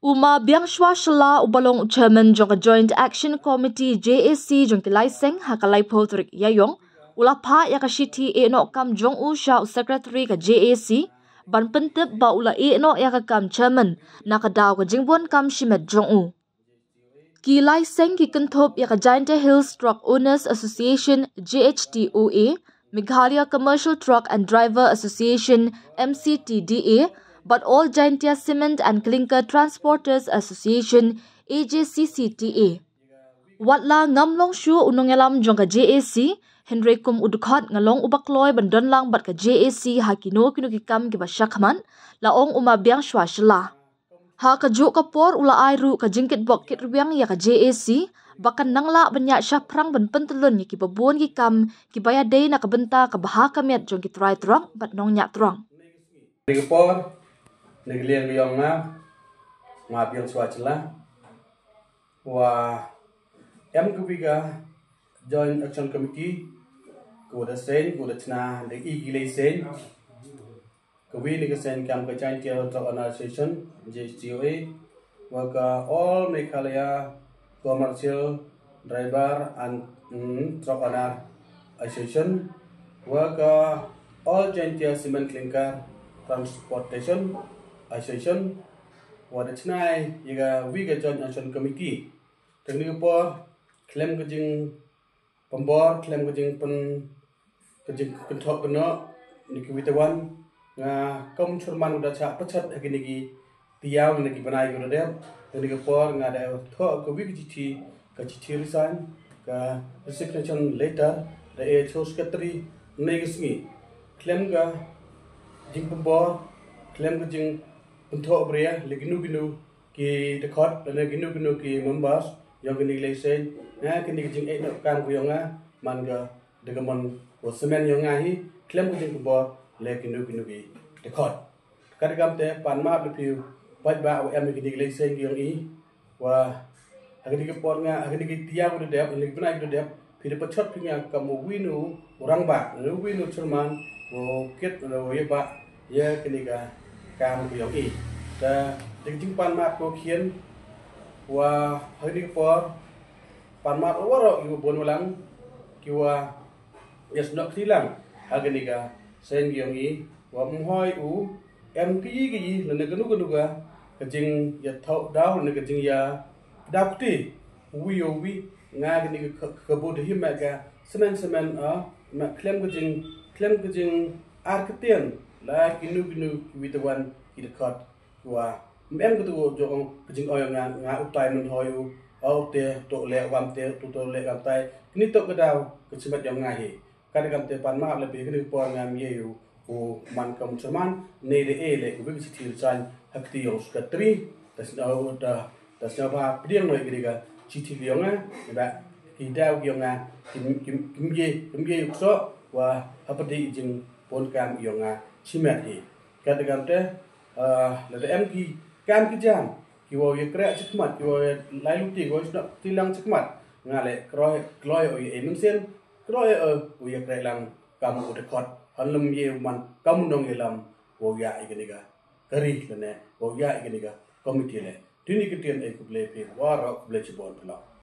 Uma biangshwa shala ubalong chairman jong Joint Action Committee JAC jong kilai seng hakalai potrik yayong ulapha yakashiti e no kam jong u sha secretary ka JAC ban pentep ba ula e no yakakam chairman nakadaw ka jingbon kam shimet jong u kilai seng ki kentop Giant Hills Truck Owners Association JHTOA Meghalaya Commercial Truck and Driver Association MCTDA but all Jaintia Cement and Clinker Transporters Association AJCCTA. Watla ngamlong shu unongelam jong ka JAC, Henry kum udukhat ngalong ubakloy bandon lang bat ka JAC hakino kinukikam kibashakman, laong umabiang shwa shla. Ha ka juk kapor ula airu ka jingkit bok kit rubiang ya ka JAC, bakan nangla banyak syaprang ban pentelun ya kibabuan kikam kibaya day na kabenta kabahaka miat jong kitray trong bat nong nyak trong. Negelian giyong na mabiang swachla wa kubiga Joint Action Committee kuda sen kuda chna de igile sen kubi ni sen kam ka Giant Truck Association JHTOA wa ka all Meghalaya Commercial Driver and Truck Owner Association wa ka all Jaintia Cement Clinker Transportation Association wadah cenai jika wiga Joint Action Committee teknik apa klaim kejing pembor klaim kejing kejing kentok kena niki witawan nga kaum cerman udah cak pecat lagi niki tiaw niki panai udah deh teknik apa nga ada thok ke wiga cici resign ke resignation letter dari secretary negismi klaim ga jing pembor klaim kejing untuk bria leginu ki dekot dan leginu ki members yang kini lesen na kini jing kan ku yang manga degamon semen yang ngahi klaim kejing pembor leginu ki dekot kadagam te panma bepiu pai ba em kini lesen yang i wa agni ke por nga agni ke tiang udah dep legi benai udah dep pide pecot punya kamu winu orang ba winu cerman wo kit wo ye ba ye kini ka kam ku yang i da jing panma ko kien wa agni ke por panma oro yu bon ulang kiwa yes nok tilang agni ka sen yang i wa mhoi u em ki lene gnu ga kajing ya thau daw lene kajing ya dapti wi nga gni kebo de himaga semen ma klem kajing arketian la kinu witawan idakot wa mem kutu jong kajing oyo nga utai men hoyu au te to le wam te to le gam tai ni to kadaw kesebat yang ngahi kadagam te pan ma lebih kini por ngam yeyu u man kam cerman ne de ele ku bi sitil san hakti yo skatri tas ba priang noi giriga citi lianga ba kidau yonga kimye so wa apadi jing pon kam yonga chimet hi kadagam te la em ki kam ki jam ki wo ye kra chikmat ki wo lai lu ti go tilang chikmat ngale kloi o ye mungsen kloi o ye kra lang kam u de khot hanlum ye man kam dong ye lam wo ya igeniga kari lene wo ya igeniga committee le tuni kitian e kuble pe wara kuble chibon pula